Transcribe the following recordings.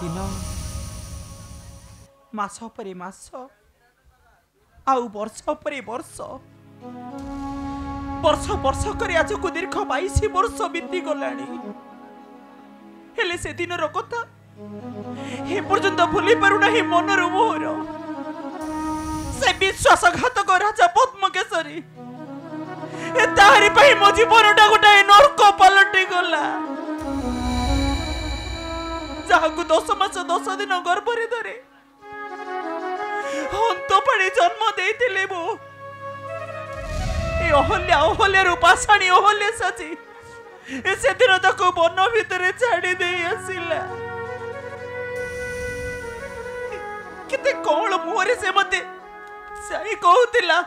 दिन मास परे मास आउ वर्ष परे वर्ष वर्ष वर्ष कर आज को दीर्घ 22 वर्ष बीती गलानी हेले से दिन कथा हे पर्यंत भूली पारुना ही मनर मोहर से विश्वासघातक राजा पद्मकेशरी ताहारी पाई मो जीवनटा गोटाए नरक पलटि गला जहां 10 मास 10 दिन गर्भरे धरे हंत पाड़ी जन्म देइतिले मो ए अहल्या अहल्या रूपासाणी अहल्या साची से दिन तक वन भितर छाड़ी दे आसिला केते कोल मुहरे से मते सही कहूतिला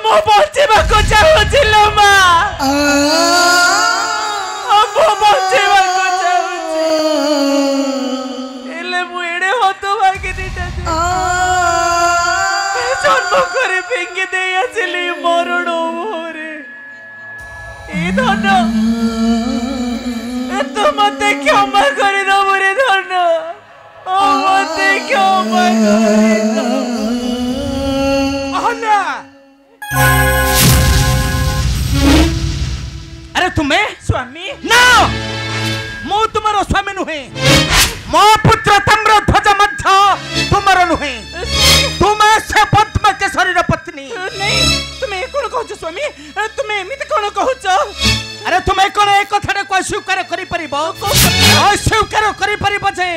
मो बचेबा को चाहूचिल मां मो बचेबा को चाहूची एले मु एडे होतो भागी दिटा जन्म करे फेंगी दे आसिली मरण मोरे ए धन तो मते क्षमा कर दो मोरे धन ओ मते क्षमा कर दो अहल्या अरे तुम्हें स्वामी ना मो तुम्हारो स्वामी नुहे मो पुत्र ताम्रध्वज मध्य तुम्हारो नुहे तुम्हें से पद्मकेशरी पत्नी नहीं तुम्हें कौन कहछ स्वामी तुम्हें एमिति कौन कहछ अरे तुम्हें कौन एक कथा को स्वीकार करि परिबो अस्वीकार करि परिबो जे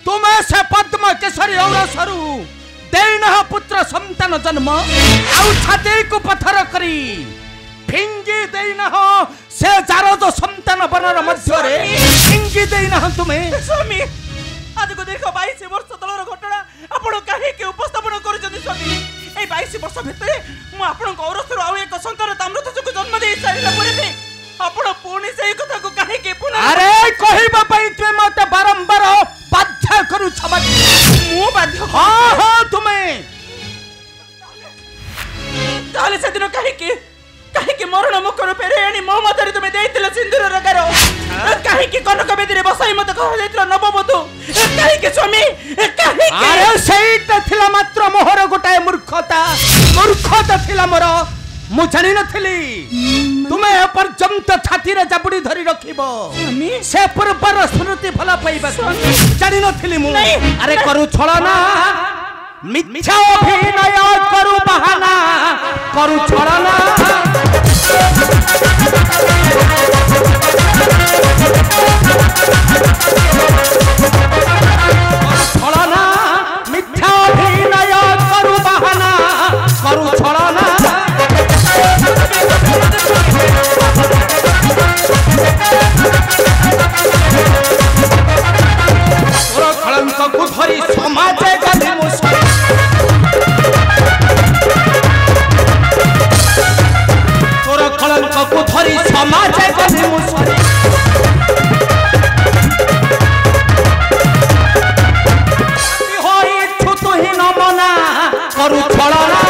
तुम्हें से पद्मकेशरी औरसरु देना पुत्र संतान जन्म आउ छाती को पत्थर करी फिंगी देना हो से जारो जो संतान बनर मध्य रे फिंगी देना तुम्हें स्वामी आज को देखो 22 वर्ष तलर घटना आपण काहे के उपस्थापन कर जदी स्वामी ए 22 वर्ष भितरे मु आपण गौरसर आउ एक संतान ताम्रध्वज को जन्म दे सारिला परे भी आपण पुणी से कथा को काहे के पुनः अरे कहिबा पई तुमे मते बारंबार बाध्य करू छबा मु बाध्य हां हां तुम्हें ताले से दिन काहे के मरण मुखर पेरे आनी मो मदरे तुमे देइतिल सिंदूर रगार काहे के कनक बेदी रे बसाई मत कह देइतिल नवबधू काहे के स्वामी काहे के अरे सेइटा थिला मात्र मोहर गोटाए मूर्खता थिला मोर मु जानि नथिली तुमे पर्यंत छाती रे जाबुडी धरि रखिबो से पूर्वर स्मृति भला पाइबा जानि नथिली मु अरे करू छळना मिथ्या अभिनय करू बहाना करू छळना छळना मिथ्या अभिनय करू बहाना करू छळना तोर कलंक को धरी समाज गली मुसरी तोर कलंक को धरी समाज गली मुसरी होई छुतु ही न मना करू छळना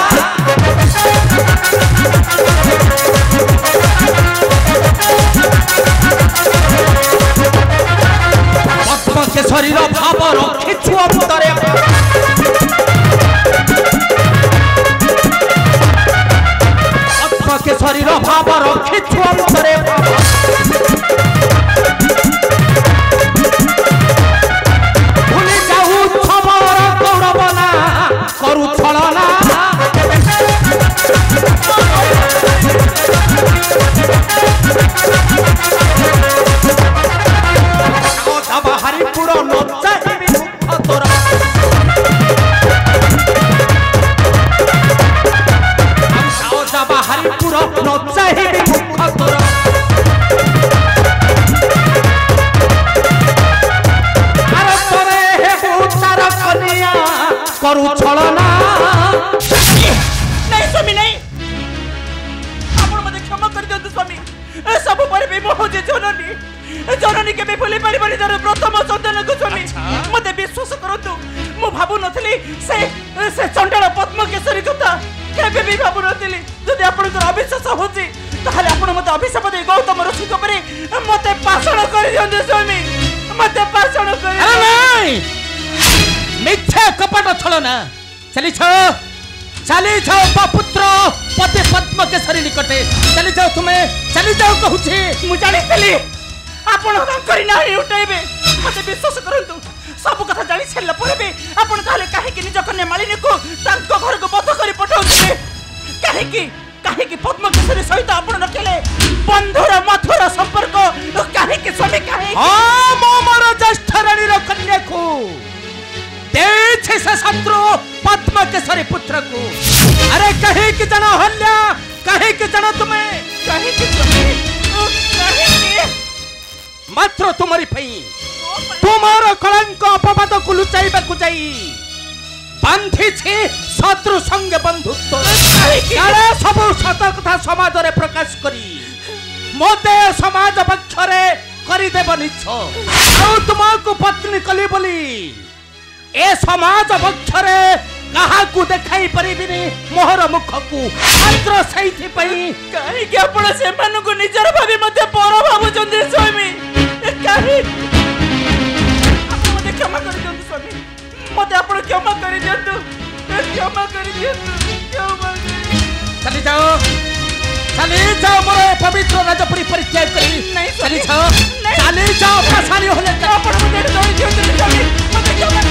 पद्मकेशरी भाव रखिछु अंतरे पद्मकेशरी भाव रखिछु अंतरे भूली जाऊ छमर गौरवना करू छळना हरिपुर नचाही तोरा हरिपुर नचाही मुख तोरा अरे तोरे हे उतार कनिया करू छळना नहीं स्वामी नहीं आपण मते क्षमा कर दियंतु स्वामी सब पर भी मोह जे जननी जननी केबे भूली परिबनी जर प्रथम संतान को स्वामी मते विश्वास करंतु मु भाबु नथली से चंडाल पद्म केसरी कथा केबे भी भाबु नथली जदि आपनकर अविश्वास होची ताहले आपण मते अभिशाप दे गौतम ऋषि को परे मते पाषण कर दियंते स्वामी मते पाषण कर नहीं मिथ्या कपट छलना चली छो पुत्र पति पद्म केसरी निकटे चली जाओ तुम्हें चली जाओ कहूची मु जानितली आपण तांकरी नाही उठेबे मते विश्वास करंतु सब कथा जानि छेल्ला परे बे आपण ताले काहे कि निज कन्या मालिनी को तांको घर को बध करी पठाउछे काहे कि पद्म केसरी सहित आपण रखेले बंधुर मधुर संपर्क काहे कि स्वामी काहे हां मो मोर ज्येष्ठ रानी रो कन्या को देछे से शत्रु पद्म केसरी पुत्र को अरे कहे कि जना हल्या कहे कि जना तुम्हें काहे कि स्वामी काहे कि मात्र तुम्हारी पई तुम्हारा कलंक अपवाद को लुचाइबा को जाई बांधी छे शत्रु संग बंधुत्व अरे सब सत कथा समाज रे प्रकाश करी मोते समाज पक्षरे करी देब निछ आ तुमको पत्नी कली बोली ए समाज पक्षरे कहा को देखाई परिबिनी मोहर मुख को मात्र सैथि पई काहे कि आपण से मन को निजर भाबी मते पर भाबु चंद्र स्वामी काहे आपण मते क्षमा कर दियंतु स्वामी मते आपण क्षमा कर दियंतु चली जाओ मोरे पवित्र राजपुरी परित्याग करी चली जाओ पाषाणी होले आपण मते दई दियंतु स्वामी मते क्षमा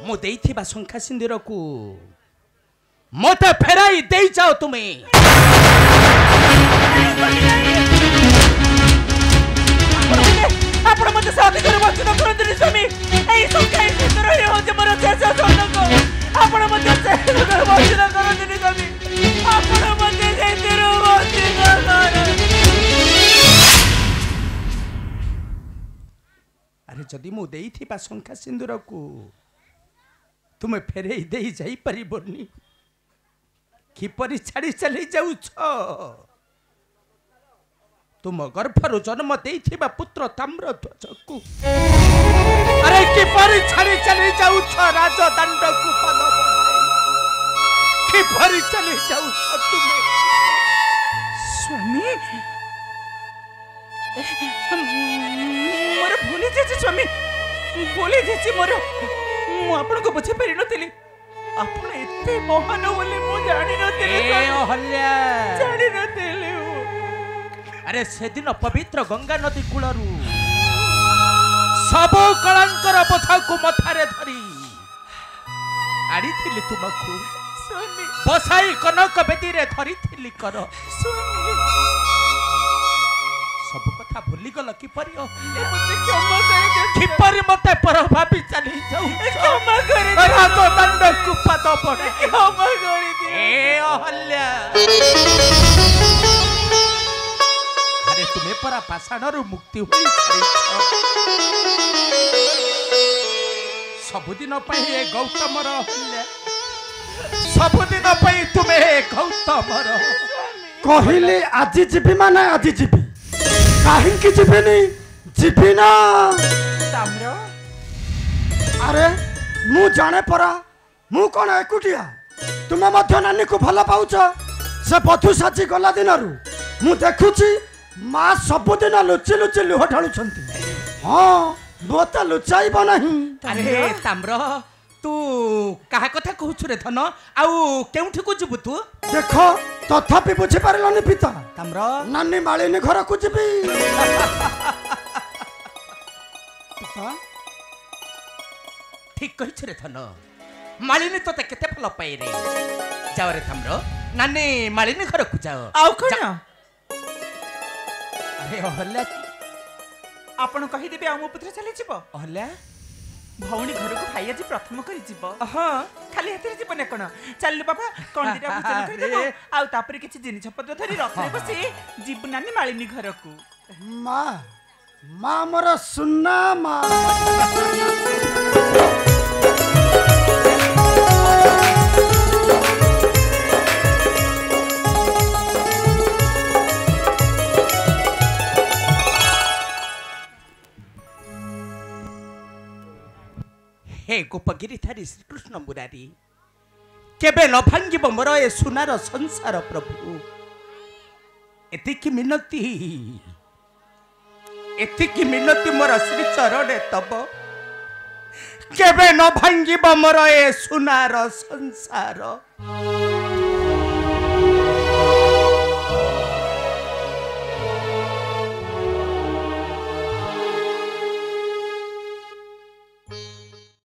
मु देइथिबा शंखा सिंदूर को मते फेराई देई जाओ तुम्हें आपण मते साथी कर वचन करंतनी स्वामी एई शंखा सिंदूर हे होते मोर शेष सोनको आपण मते कर वचन करंतनी स्वामी आपण मते सिंदूर वचन कर अरे जदि मु देइथिबा शंखा सिंदूर को तुम्हें फेरे दे जाई परिबोनी किपरि छाड़ी चली जाऊ तुम गर्भरु जन्म देइथिबा पुत्र ताम्रध्वज को अरे किपरि छाड़ी चली जाऊ राजदंड को पद किपरि चली जाऊ तुम्हें स्वामी मोर भूली जे स्वामी भूली जे मोर मु आपन को बुझे पारि नथिली आपन एते महान बोले मु जानि नथिली ए अहल्या जानि नथिली अरे से दिन पवित्र गंगा नदी कूलरू सब कलंकर पथा को मथारे धरी आड़ी थिली तुमको स्वामी बसाई कनक बेदी रे धरी थिली कर स्वामी सब कथा भूली गल किपरि ए मुझे क्षमा कर दे किपरि मते पर भाभी चली जाऊ क्षमा कर दे राजदंड को पद पड़े क्षमा कर दे ए अहल्या अरे तुम्हें परा पाषाणरू मुक्ति हुई सबुदिन ए गौतमर अहल्या सबुदिन तुम्हें गौतमर कहले आज जीवी माने आज जीवी कहीं जीविनी जीवी ना ताम्र अरे मु जाने परा मु कौन एकुटिया तुम मध्य नानी को भल पाउच से बधु साची गला दिन मु देखुची माँ सबुदिन लुचि लुचि लुह ढालुंट हाँ बोता लुचाइब नहीं अरे ताम्र तू कहा कथा कहूछु रे धन आउ केउठी को जीवु तू देख तथापि बुझी पारलनी पिता ताम्र नानी मालिनी घर को जीवी ठीक कहिछ रे धन मालिनी तोते केते भल पाए रे जाओ रे थाम्र नानी मालिनी घर को जाओ आउ कोन अरे अहल्या आपण कहि देबे आ मो पुत्र चली जीव अहल्या भौणी घर को भाई आज प्रथम करी जीव हाँ खाली हेतरे जीवन कोन चल बाबा कंडीरा भोजन कर देबो आ तापर किछि जिनिस पत्र धरि रखले बसी जीव नानी मालिनी घर को माँ माँ मोर सुन्ना माँ हे गोपगिरिधारी श्रीकृष्ण मुरारी केबे न भांगिब मोर ए सुनार संसार प्रभु एतिकी मिनती मोर श्री चरण तब केबे न भांगिब मोर ए सुनार संसार